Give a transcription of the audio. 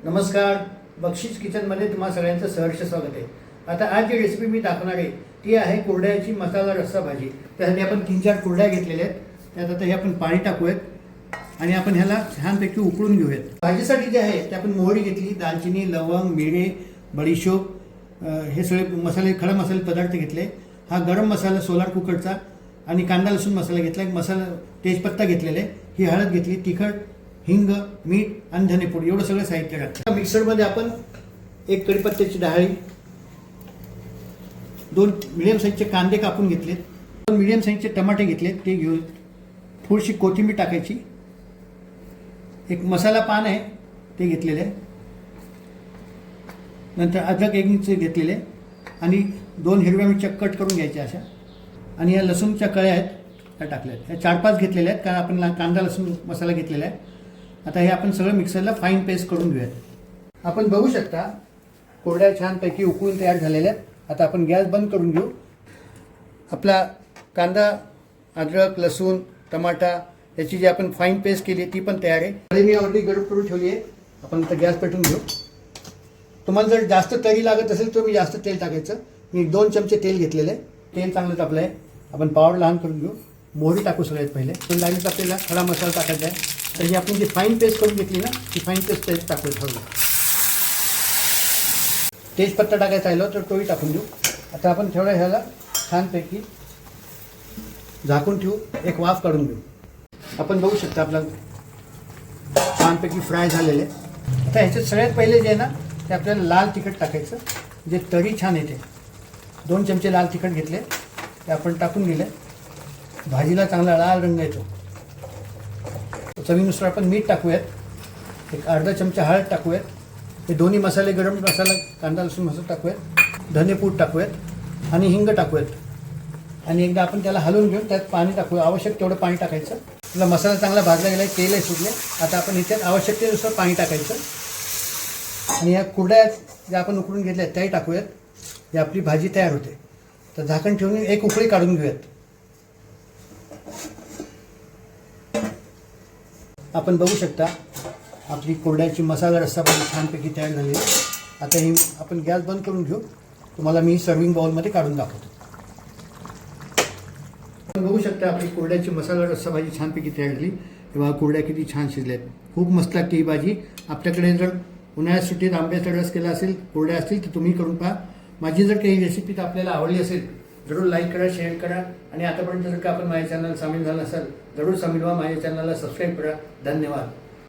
नमस्कार, बक्षीस किचनमध्ये तुम्हा सगळ्यांचं सहर्ष स्वागत आहे। आता आज जी रेसिपी मी दाखवणार आहे ती आहे कुरड्याची मसाला रस्सा भाजी। त्यासाठी आपण 3-4 कुरड्या घेतलेल्या आहेत। त्यात आता हे आपण पाणी टाकूयात आणि आपण ह्याला छानपैकी उकळून घेऊयात। भाजीसाठी जे आहे ते आपण मोहरी घेतली, दालचिनी, लवंग, मिरे, बडीशोप, हे सगळे मसाले, खडा मसाले पदार्थ घेतले। हा गरम मसाला सोलार कुकरचा आणि कांदा लसूण मसाला घेतला, एक मसाला तेजपत्ता घेतलेले, ही हळद घेतली, तिखट, हिंग, मीठ आणि धनेपूड एवढं सगळं साहित्य टाकलं। मिक्सरमध्ये आपण एक कढीपत्त्याची डाळी, 2 मिडियम साईजचे कांदे कापून घेतले, 2 मिडियम साईजचे टमाटे घेतले, ते घेऊन थोडीशी कोथिंबीर टाकायची, एक मसाला पान आहे ते घेतलेले, नंतर अद्रक 1 इंच घेतलेले आणि 2 हिरव्या मिरच्या कट करून घ्यायच्या अशा, आणि या लसूणच्या कळ्या आहेत त्या टाकल्या आहेत। ह्या 4-5 घेतलेल्या आहेत कारण आपण कांदा लसूण मसाला घेतलेला आहे। आता हे आपण सगळं मिक्सरला फाईन पेस्ट करून घेऊयात। आपण बघू शकता कुरड्या छानपैकी उकळून तयार झालेल्या आहेत। आता आपण गॅस बंद करून घेऊ। आपला कांदा, अद्रक, लसूण, टमाटा याची जी आपण फाईन पेस्ट केली ती पण तयार आहे। कढई मी ऑलरेडी गरम करून ठेवली आहे। आपण आता गॅस पेटवून घेऊ। तुम्हाला जर जास्त तरी लागत असेल तर मी जास्त तेल टाकायचं। मी 2 चमचे तेल घेतलेले आहे। तेल चांगलं तापलं आहे। आपण पावर लहान करून घेऊ। मोहरी टाकू सगळ्यात पहिले, पण लागेल आपल्याला खडा मसाला टाकायचा आहे। तर ही आपण जी फाईन पेस्ट करून घेतली ना ती फाईन पेस्ट त्यात टाकून ठेवू। तेजपत्ता टाकायचा आहे तर तोही टाकून देऊ। आता आपण थोडं ह्याला छानपैकी झाकून ठेवू, एक वाफ काढून घेऊ। आपण बघू शकता आपला छानपैकी फ्राय झालेले। आता ह्याच्यात सगळ्यात पहिले जे आहे ना ते आपल्याला लाल तिखट टाकायचं, जे तरी छान येते। 2 चमचे लाल तिखट घेतले, ते आपण टाकून दिले। भाजीला चांगला लाल रंग येतो। चवीनुसार आपण मीठ टाकूयात, एक अर्धा चमचा हळद टाकूयात, हे दोन्ही मसाले, गरम मसाला, कांदा लसूण मसाला टाकूयात, धनेपूड टाकूयात आणि हिंग टाकूयात आणि एकदा आपण त्याला हलवून घेऊन त्यात पाणी टाकूया। आवश्यक तेवढं पाणी टाकायचं। आपला मसाला चांगला भाजला गेला आहे, तेलही सुटले। आता आपण इथे आवश्यकतेनुसार पाणी टाकायचं आणि या कुरड्या ज्या आपण उकळून घेतल्या त्याही टाकूयात। ही आपली भाजी तयार होते। तर झाकण ठेवून एक उकळी काढून घेऊयात। आपण बघू शकता आपली कुरड्याची मसाला रस्सा भाजी छानपैकी तयार झाली आहे। आता ही आपण गॅस बंद करून घेऊ। तुम्हाला मी सर्विंग बाउलमध्ये काढून दाखवतो। आपण बघू शकता आपली कुरड्याची मसाला रस्सा भाजी छानपैकी तयार झाली। तेव्हा कुरड्या किती छान शिजल्यात, खूप मस्त लागते ही भाजी। आपल्याकडे जर उन्हाळ्यात सुट्टीत आंब्याचा रस केला असेल, कुरड्या असतील तर तुम्ही करून पहा। माझी जर काही रेसिपी तर आपल्याला आवडली असेल जरूर लाईक करा, शेअर करा आणि आतापर्यंत जर का आपण माझ्या चॅनल सामील झाला असाल जरूर सामील व्हा। माझ्या चॅनलला सबस्क्राईब करा। धन्यवाद।